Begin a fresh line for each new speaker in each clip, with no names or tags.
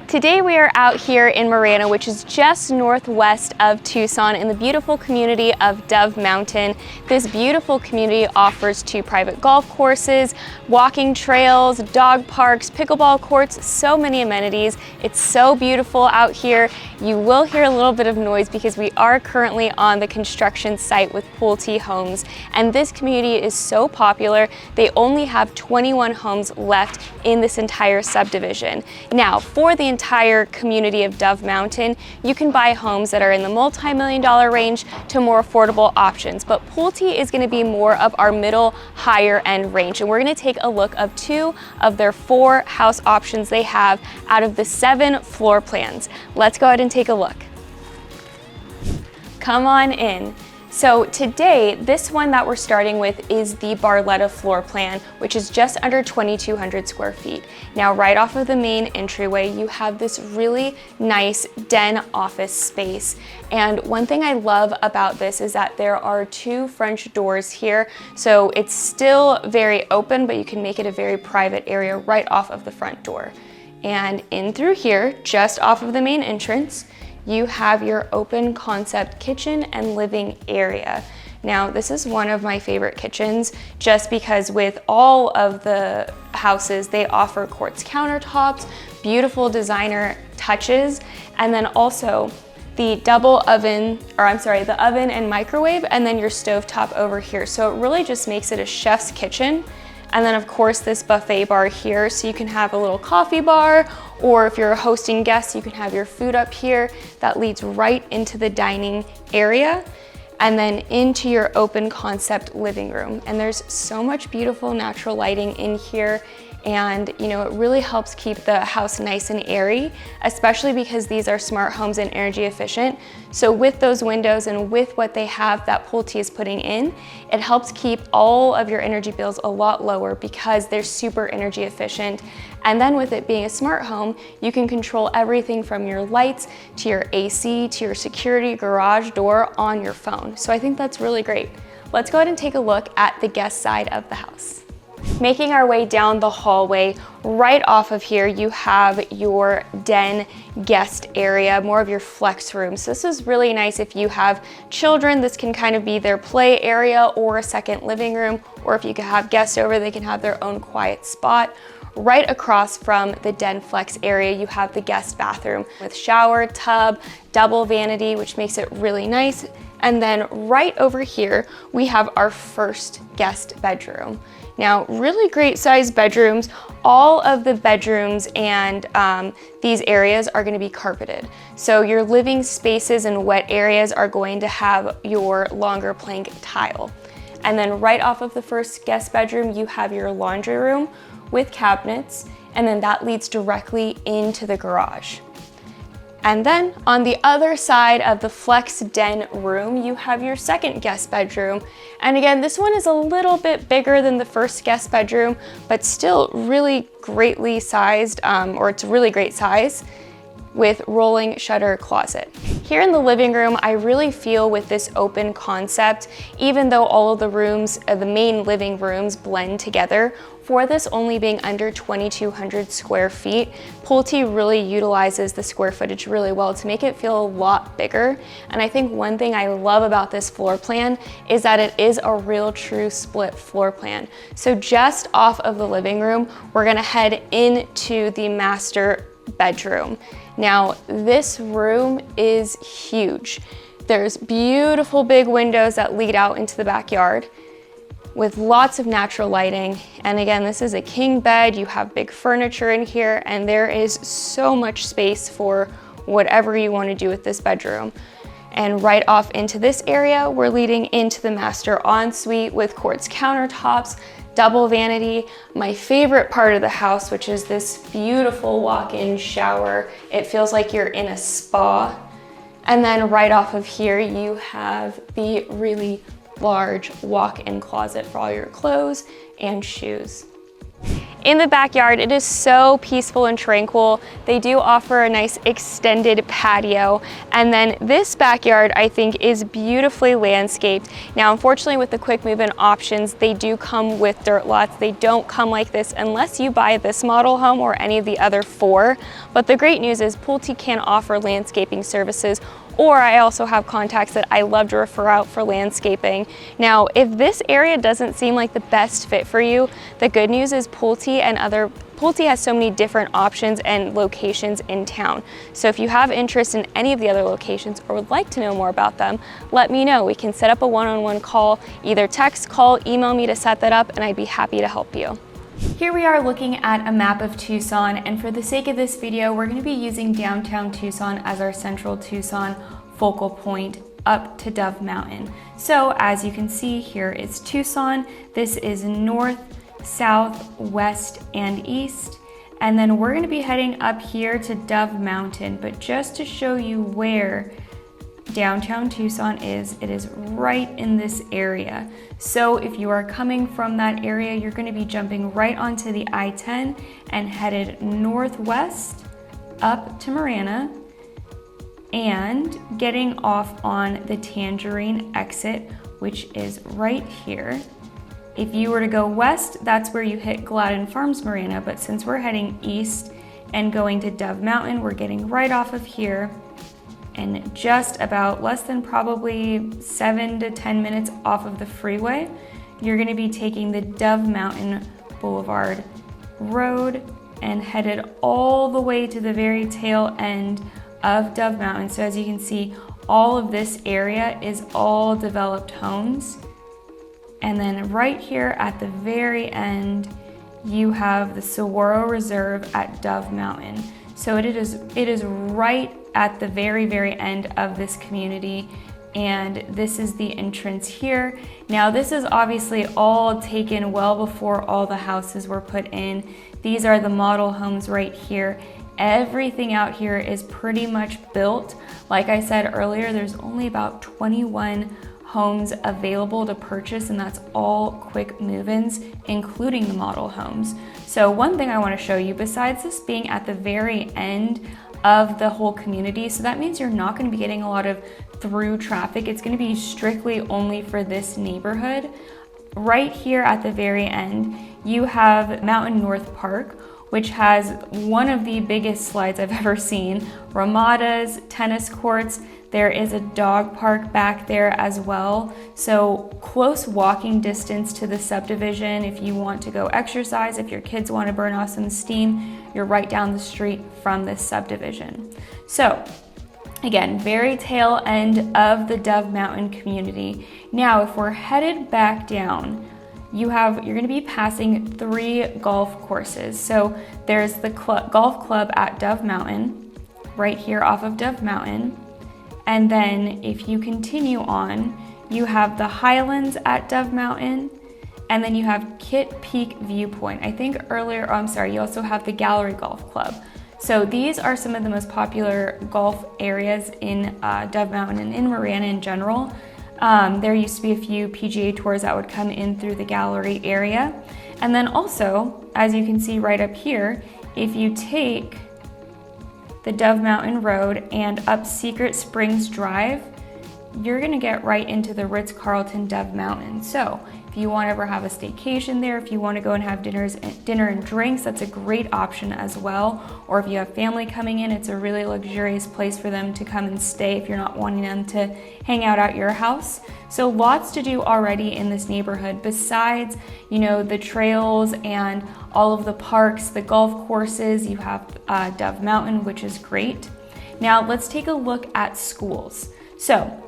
Today we are out here in Marana, which is just northwest of Tucson in the beautiful community of Dove Mountain. This beautiful community offers 2 private golf courses, walking trails, dog parks, pickleball courts, so many amenities. It's so beautiful out here. You will hear a little bit of noise because we are currently on the construction site with Pulte Homes, and this community is so popular. They only have 21 homes left in this entire subdivision. Now, for the entire community of Dove Mountain, you can buy homes that are in the multi-million-dollar range to more affordable options, but Pulte is going to be more of our middle, higher end range, and we're going to take a look of 2 of their 4 house options they have out of the 7 floor plans. Let's go ahead and take a look. Come on in. So today, this one that we're starting with is the Barletta floor plan, which is just under 2,200 square feet. Now, right off of the main entryway, you have this really nice den office space. And one thing I love about this is that there are 2 French doors here. So it's still very open, but you can make it a very private area right off of the front door. And in through here, just off of the main entrance, you have your open concept kitchen and living area. Now, this is one of my favorite kitchens just because with all of the houses, they offer quartz countertops, beautiful designer touches, and then also the double oven, the oven and microwave, and then your stovetop over here. So it really just makes it a chef's kitchen. And then of course this buffet bar here, so you can have a little coffee bar, or if you're hosting guests, you can have your food up here. That leads right into the dining area and then into your open concept living room. And there's so much beautiful natural lighting in here. And you know, it really helps keep the house nice and airy, especially because these are smart homes and energy efficient. So with those windows and with what they have that Pulte is putting in, it helps keep all of your energy bills a lot lower because they're super energy efficient. And then with it being a smart home, you can control everything from your lights to your AC to your security garage door on your phone. So I think that's really great. Let's go ahead and take a look at the guest side of the house. Making our way down the hallway, right off of here, you have your den guest area, more of your flex room. So this is really nice if you have children. This can kind of be their play area or a second living room, or if you can have guests over, they can have their own quiet spot. Right across from the den flex area, you have the guest bathroom with shower, tub, double vanity, which makes it really nice. And then right over here, we have our first guest bedroom. Now, really great sized bedrooms. All of the bedrooms and these areas are gonna be carpeted. So your living spaces and wet areas are going to have your longer plank tile. And then right off of the first guest bedroom, you have your laundry room with cabinets, and then that leads directly into the garage. And then on the other side of the flex den room, you have your second guest bedroom. And again, this one is a little bit bigger than the first guest bedroom, but still really greatly sized, or it's a really great size with rolling shutter closet. Here in the living room, I really feel with this open concept, even though all of the rooms, the main living rooms blend together, for this only being under 2,200 square feet, Pulte really utilizes the square footage really well to make it feel a lot bigger. And I think one thing I love about this floor plan is that it is a real true split floor plan. So just off of the living room, we're gonna head into the master bedroom. Now, this room is huge. There's beautiful big windows that lead out into the backyard with lots of natural lighting. And again, this is a king bed. You have big furniture in here, and there is so much space for whatever you want to do with this bedroom. And right off into this area, we're leading into the master ensuite with quartz countertops, double vanity, my favorite part of the house, which is this beautiful walk-in shower. It feels like you're in a spa. And then right off of here, you have the really large walk-in closet for all your clothes and shoes. In the backyard, it is so peaceful and tranquil. They do offer a nice extended patio. And then this backyard, I think, is beautifully landscaped. Now, unfortunately, with the quick move-in options, they do come with dirt lots. They don't come like this unless you buy this model home or any of the other 4. But the great news is Pulte can offer landscaping services, or I also have contacts that I love to refer out for landscaping. Now, if this area doesn't seem like the best fit for you, the good news is Pulte has so many different options and locations in town. So if you have interest in any of the other locations or would like to know more about them, let me know. We can set up a one-on-one call, either text, call, email me to set that up, and I'd be happy to help you. Here we are looking at a map of Tucson, and for the sake of this video, we're going to be using downtown Tucson as our central Tucson focal point up to Dove Mountain. So as you can see, here is Tucson. This is north, south, west, and east. And then we're going to be heading up here to Dove Mountain, but just to show you where downtown Tucson is, it is right in this area. So if you are coming from that area, you're going to be jumping right onto the I-10 and headed northwest up to Marana and getting off on the Tangerine exit, which is right here. If you were to go west, that's where you hit Gladden Farms Marana, but since we're heading east and going to Dove Mountain, we're getting right off of here and just about less than probably 7 to 10 minutes off of the freeway, you're going to be taking the Dove Mountain Boulevard Road and headed all the way to the very tail end of Dove Mountain. So as you can see, all of this area is all developed homes. And then right here at the very end, you have the Saguaro Reserve at Dove Mountain. So it is right at the very, very end of this community, and this is the entrance here. Now this is obviously all taken well before all the houses were put in. These are the model homes right here. Everything out here is pretty much built. Like I said earlier, there's only about 21 homes available to purchase, and that's all quick move-ins, including the model homes. So one thing I want to show you, besides this being at the very end of the whole community, so that means you're not going to be getting a lot of through traffic. It's going to be strictly only for this neighborhood. Right here at the very end, you have Mountain North Park, which has one of the biggest slides I've ever seen, ramadas, tennis courts. There is a dog park back there as well. So close walking distance to the subdivision. If you want to go exercise, if your kids want to burn off some steam, you're right down the street from this subdivision. So again, very tail end of the Dove Mountain community. Now, if we're headed back down, you're going to be passing 3 golf courses. So there's the golf club at Dove Mountain, right here off of Dove Mountain. And then if you continue on, you have the Highlands at Dove Mountain, and then you have Kit Peak Viewpoint. I think earlier, you also have the Gallery Golf Club. So these are some of the most popular golf areas in Dove Mountain and in Marana in general. There used to be a few PGA tours that would come in through the gallery area. And then also, as you can see right up here, if you take the Dove Mountain Road and up Secret Springs Drive, you're gonna get right into the Ritz-Carlton Dove Mountain. So if you want to ever have a staycation there, if you want to go and have dinner and drinks, that's a great option as well. Or if you have family coming in, it's a really luxurious place for them to come and stay if you're not wanting them to hang out at your house. So lots to do already in this neighborhood besides, the trails and all of the parks, the golf courses. You have Dove Mountain, which is great. Now let's take a look at schools. So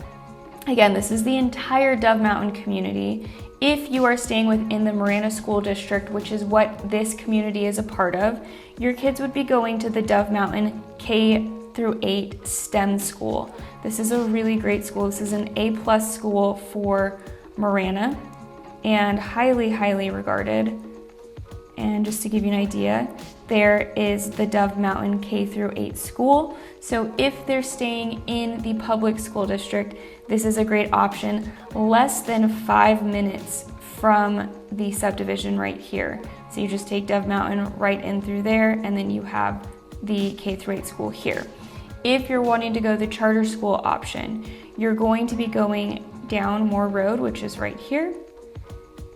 again, this is the entire Dove Mountain community. If you are staying within the Marana School District, which is what this community is a part of, your kids would be going to the Dove Mountain K-8 STEM school. This is a really great school. This is an A+ school for Marana and highly, highly regarded. And just to give you an idea, there is the Dove Mountain K-8 school. So if they're staying in the public school district, this is a great option. Less than 5 minutes from the subdivision right here, So you just take Dove Mountain right in through there, and then you have the K-8 school here. If you're wanting to go the charter school option, you're going to be going down Moore Road, which is right here.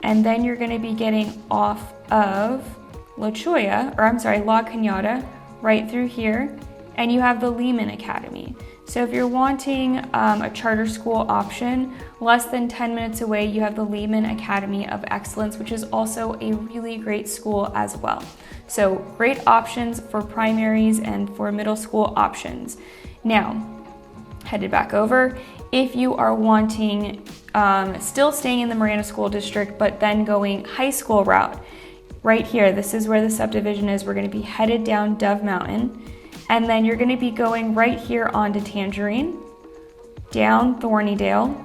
And then you're gonna be getting off of La Cañada, right through here, and you have the Lehman Academy. So if you're wanting a charter school option, less than 10 minutes away, you have the Lehman Academy of Excellence, which is also a really great school as well. So great options for primaries and for middle school options. Now, headed back over, if you are wanting, still staying in the Marana School District, but then going high school route, right here, this is where the subdivision is. We're gonna be headed down Dove Mountain, and then you're gonna be going right here onto Tangerine, down Thornydale,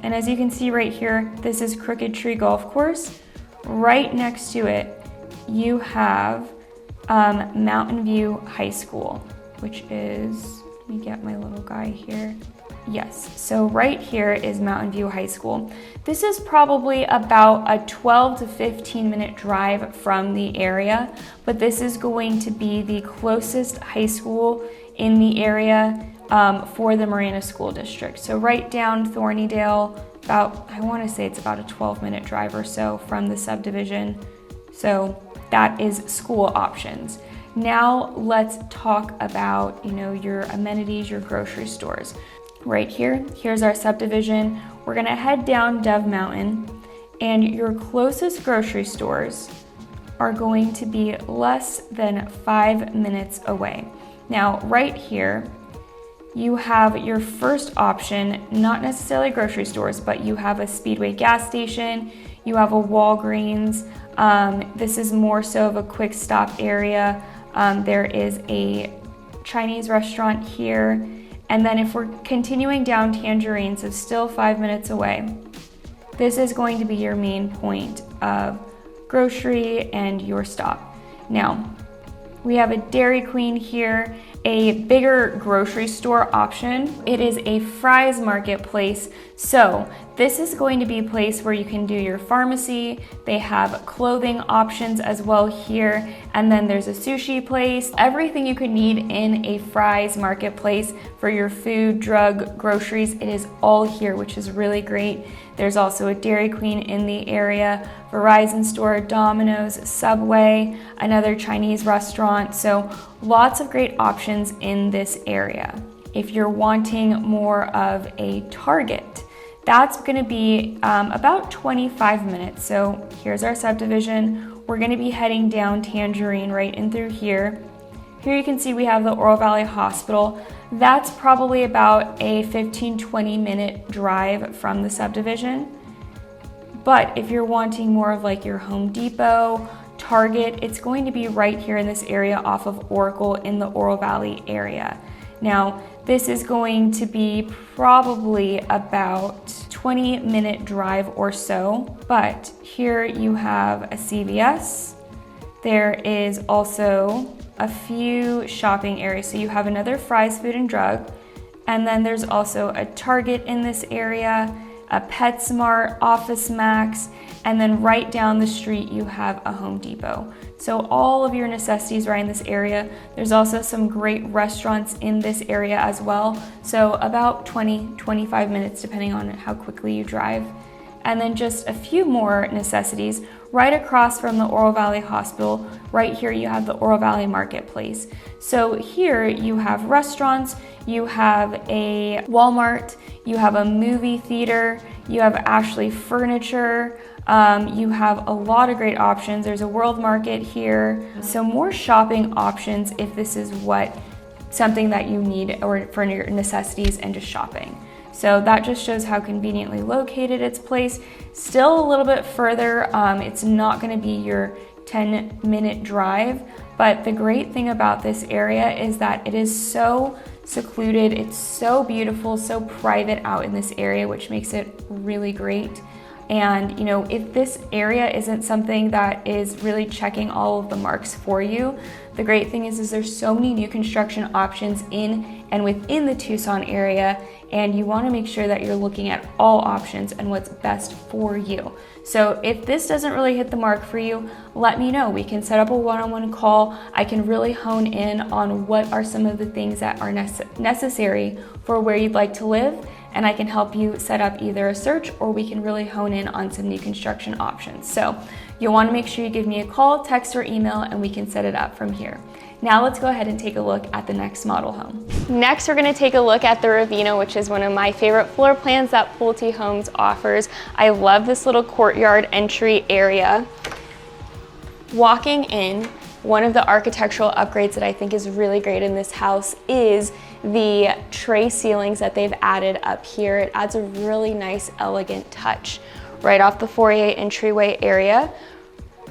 and as you can see right here, this is Crooked Tree Golf Course. Right next to it, you have Mountain View High School, which is, let me get my little guy here. Yes, so right here is Mountain View High School. This is probably about a 12 to 15 minute drive from the area, but this is going to be the closest high school in the area for the Marana School District. So right down Thornydale, I wanna say it's about a 12-minute drive or so from the subdivision. So that is school options. Now let's talk about, your amenities, your grocery stores. Right here, here's our subdivision. We're gonna head down Dove Mountain, and your closest grocery stores are going to be less than 5 minutes away. Now, right here, you have your first option, not necessarily grocery stores, but you have a Speedway gas station, you have a Walgreens. This is more so of a quick stop area. There is a Chinese restaurant here. And then if we're continuing down Tangerine, so still 5 minutes away, this is going to be your main point of grocery and your stop. Now, we have a Dairy Queen here, a bigger grocery store option. It is a Fry's marketplace. So this is going to be a place where you can do your pharmacy. They have clothing options as well here. And then there's a sushi place. Everything you could need in a Fry's marketplace for your food, drug, groceries, it is all here, which is really great. There's also a Dairy Queen in the area, Verizon store, Domino's, Subway, another Chinese restaurant. So lots of great options in this area. If you're wanting more of a Target, that's gonna be about 25 minutes. So here's our subdivision. We're gonna be heading down Tangerine right in through here. Here you can see we have the Oro Valley Hospital. That's probably about a 15-20 minute drive from the subdivision. But if you're wanting more of like your Home Depot, Target, it's going to be right here in this area off of Oracle in the Oro Valley area. Now, this is going to be probably about 20-minute drive or so, but here you have a CVS. There is also a few shopping areas. So you have another Fry's Food and Drug, and then there's also a Target in this area, a PetSmart, Office Max, and then right down the street you have a Home Depot. So all of your necessities right in this area. There's also some great restaurants in this area as well. So about 20-25 minutes depending on how quickly you drive. And then just a few more necessities. Right across from the Oro Valley Hospital, right here you have the Oro Valley Marketplace. So here you have restaurants, you have a Walmart, you have a movie theater, you have Ashley Furniture, you have a lot of great options. There's a World Market here. So more shopping options if this is something that you need or for your necessities and just shopping. So that just shows how conveniently located it's placed. Still a little bit further, it's not gonna be your 10-minute drive, but the great thing about this area is that it is so secluded, it's so beautiful, so private out in this area, which makes it really great. And if this area isn't something that is really checking all of the marks for you, The great thing is there's so many new construction options in and within the Tucson area, and you want to make sure that you're looking at all options and what's best for you. So if this doesn't really hit the mark for you, let me know. We can set up a one-on-one call. I can really hone in on what are some of the things that are necessary for where you'd like to live, and I can help you set up either a search, or we can really hone in on some new construction options. So you'll want to make sure you give me a call, text, or email, and we can set it up from here. Now let's go ahead and take a look at the next model home. Next, we're going to take a look at the Ravina, which is one of my favorite floor plans that Pulte Homes offers. I love this little courtyard entry area. Walking in, one of the architectural upgrades that I think is really great in this house is the tray ceilings that they've added up here. It adds a really nice, elegant touch. Right off the foyer entryway area,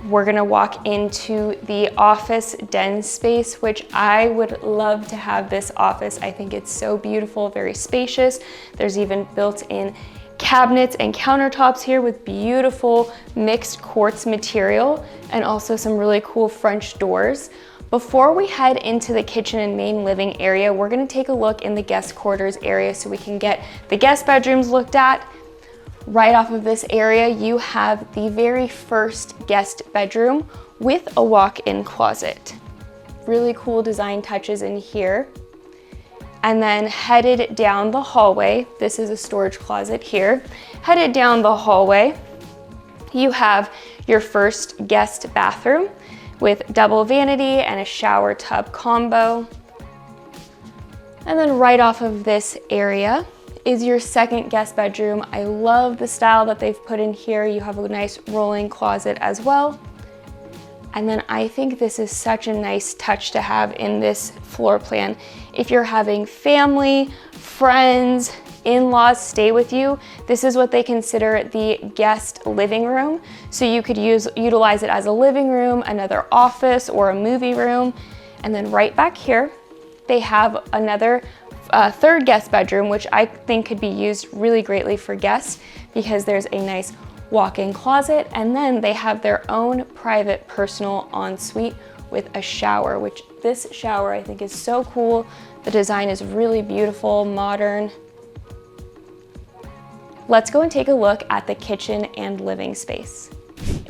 we're gonna walk into the office den space, which I would love to have this office. I think it's so beautiful, very spacious. There's even built-in cabinets and countertops here with beautiful mixed quartz material, and also some really cool French doors. Before we head into the kitchen and main living area, we're gonna take a look in the guest quarters area so we can get the guest bedrooms looked at. Right off of this area, you have the very first guest bedroom with a walk-in closet. Really cool design touches in here. And then headed down the hallway, this is a storage closet here. Headed down the hallway, you have your first guest bathroom with double vanity and a shower tub combo. And then right off of this area is your second guest bedroom. I love the style that they've put in here. You have a nice rolling closet as well. And then I think this is such a nice touch to have in this floor plan. If you're having family, friends, in-laws stay with you, this is what they consider the guest living room. So you could utilize it as a living room, another office, or a movie room. And then right back here, they have another third guest bedroom, which I think could be used really greatly for guests because there's a nice walk-in closet, and then they have their own private personal ensuite with a shower, which this shower I think is so cool. The design is really beautiful, modern. Let's go and take a look at the kitchen and living space.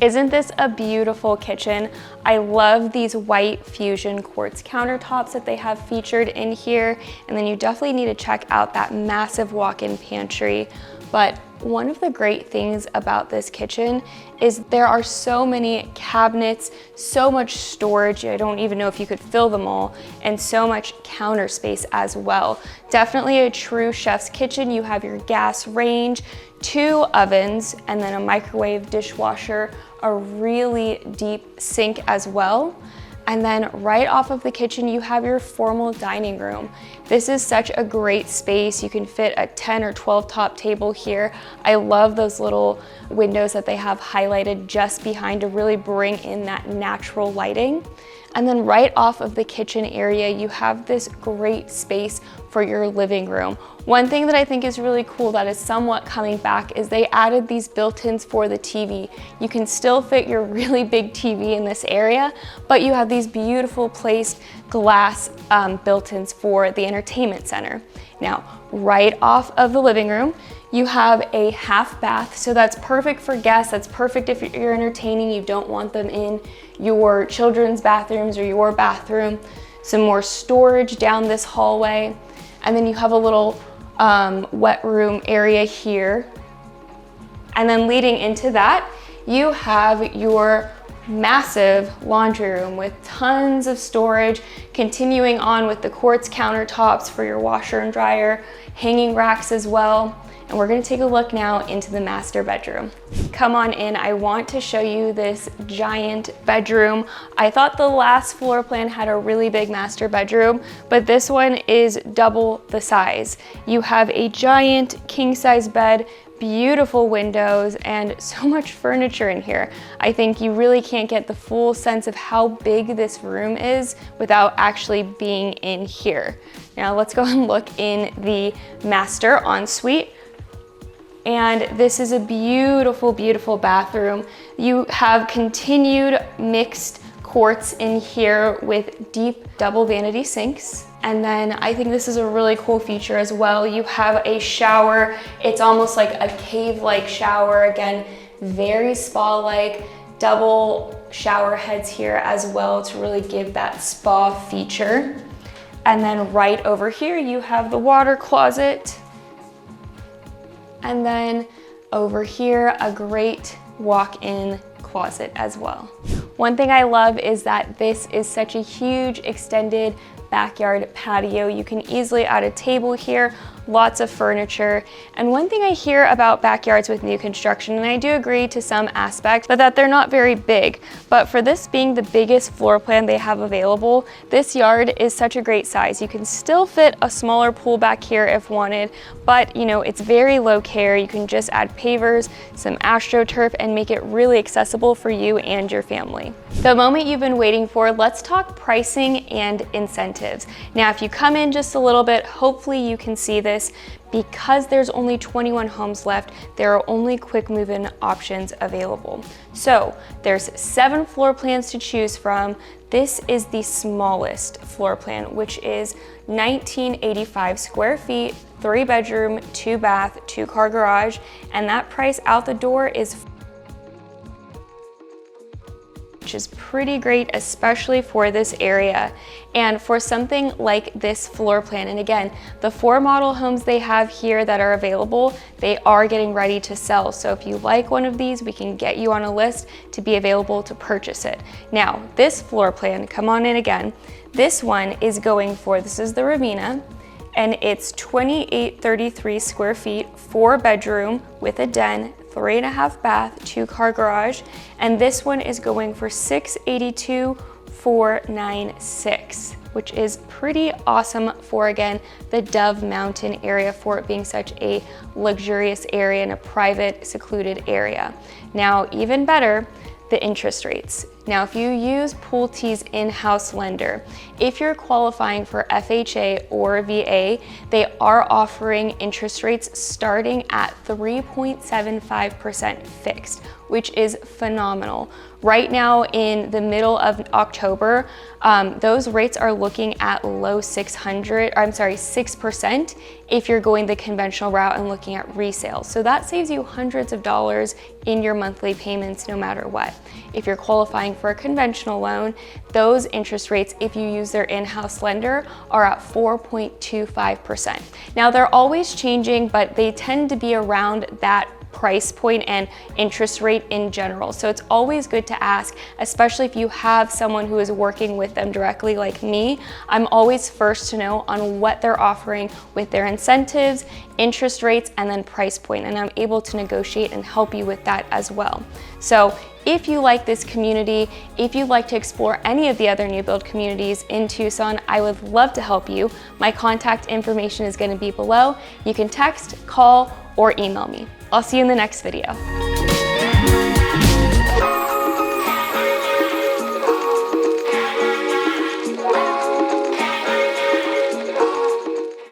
Isn't this a beautiful kitchen? I love these white fusion quartz countertops that they have featured in here. And then you definitely need to check out that massive walk-in pantry. But one of the great things about this kitchen is there are so many cabinets, so much storage, I don't even know if you could fill them all, and so much counter space as well. Definitely a true chef's kitchen. You have your gas range, 2 ovens, and then a microwave, dishwasher, a really deep sink as well. And then right off of the kitchen, you have your formal dining room. This is such a great space. You can fit a 10 or 12 top table here. I love those little windows that they have highlighted just behind to really bring in that natural lighting. And then right off of the kitchen area, you have this great space for your living room. One thing that I think is really cool that is somewhat coming back is they added these built-ins for the TV. You can still fit your really big TV in this area, but you have these beautiful placed glass built-ins for the entertainment center. Now, right off of the living room, you have a half bath, so that's perfect for guests. That's perfect if you're entertaining, you don't want them in your children's bathrooms or your bathroom. Some more storage down this hallway. And then you have a little wet room area here. And then leading into that, you have your massive laundry room with tons of storage, continuing on with the quartz countertops for your washer and dryer, hanging racks as well. And we're gonna take a look now into the master bedroom. Come on in, I want to show you this giant bedroom. I thought the last floor plan had a really big master bedroom, but this one is double the size. You have a giant king size bed, beautiful windows, and so much furniture in here. I think you really can't get the full sense of how big this room is without actually being in here. Now let's go and look in the master ensuite. And this is a beautiful, beautiful bathroom. You have continued mixed quartz in here with deep double vanity sinks. And then I think this is a really cool feature as well. You have a shower. It's almost like a cave-like shower. Again, very spa-like, double shower heads here as well to really give that spa feature. And then right over here, you have the water closet. And then over here, a great walk-in closet as well. One thing I love is that this is such a huge extended backyard patio. You can easily add a table here, lots of furniture. And one thing I hear about backyards with new construction, and I do agree to some aspects, but that they're not very big. But for this being the biggest floor plan they have available, this yard is such a great size. You can still fit a smaller pool back here if wanted, but you know, it's very low care. You can just add pavers, some astroturf, and make it really accessible for you and your family. The moment you've been waiting for, let's talk pricing and incentives. Now, if you come in just a little bit, hopefully you can see this. Because there's only 21 homes left, there are only quick move-in options available. So there's 7 floor plans to choose from. This is the smallest floor plan, which is 1985 square feet, 3 bedroom, 2 bath, 2 car garage, and that price out the door is which is pretty great, especially for this area and for something like this floor plan. And again, the 4 model homes they have here that are available, they are getting ready to sell. So if you like one of these, we can get you on a list to be available to purchase it. Now, this floor plan, come on in again. This one is going for, this is the Ravina, and it's 2833 square feet, 4 bedroom with a den, 3.5 bath, 2 car garage, and this one is going for $682,496, which is pretty awesome for, again, the Dove Mountain area, for it being such a luxurious area and a private, secluded area. Now, even better, the interest rates. Now, if you use Pulte's in-house lender, if you're qualifying for FHA or VA, they are offering interest rates starting at 3.75% fixed, which is phenomenal. Right now, in the middle of October, those rates are looking at low 6% if you're going the conventional route and looking at resales. So that saves you hundreds of dollars in your monthly payments no matter what. If you're qualifying for a conventional loan, those interest rates, if you use their in-house lender, are at 4.25%. Now, they're always changing, but they tend to be around that price point and interest rate in general. So it's always good to ask, especially if you have someone who is working with them directly like me. I'm always first to know on what they're offering with their incentives, interest rates, and then price point, and I'm able to negotiate and help you with that as well. So if you like this community, if you'd like to explore any of the other new build communities in Tucson, I would love to help you. My contact information is going to be below. You can text, call, or email me. I'll see you in the next video.